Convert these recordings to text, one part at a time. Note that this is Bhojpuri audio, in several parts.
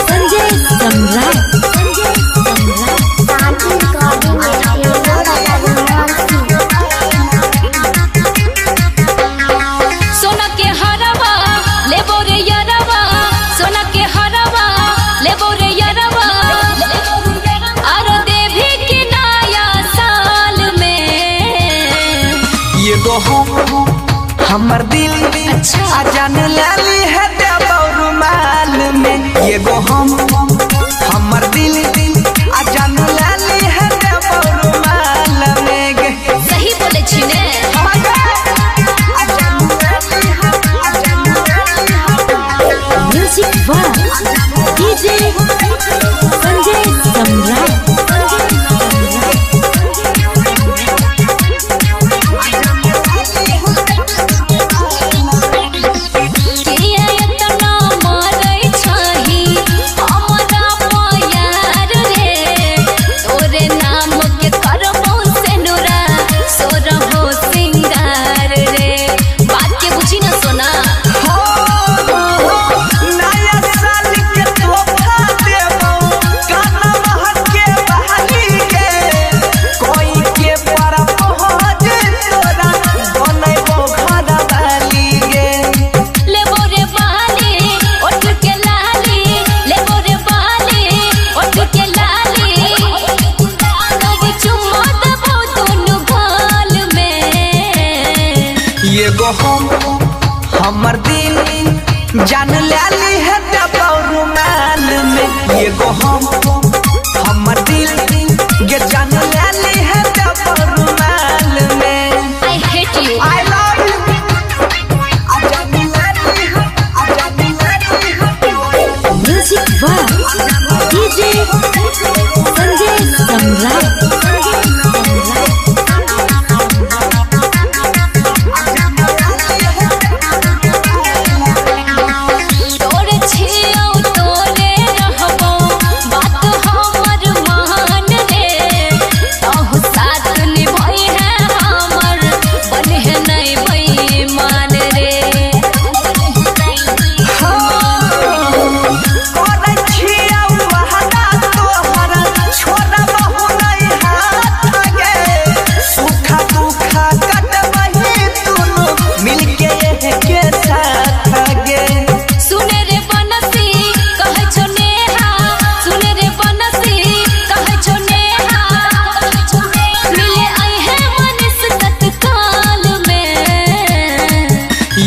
संजय सम्राट सोना के हरवा लेबो रे यरवा, सोना के हरवा लेबो रे यरवा, और देवी के नया साल में ये गो हमर दिल अच्छा जान लाली है रुमाल में। ये गो हमर दिल जान लाली है रुमाल में। सही बोले छी ने म्यूजिक वाह डीजे संजय सम्राट ये गो हमर दिल जान लाली है रुमाल में। ये गो हमर दिल ये जान लाली है रुमाल में। I hate you I love you music वाह डीजे संजय सम्राट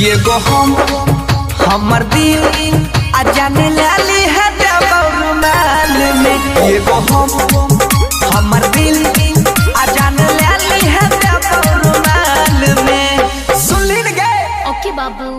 ये गो हमर दिल जान लाली है रुमाल में। ये गो हमर दिल जान लाली है रुमाल में। सुन ली गए ओके बाबू।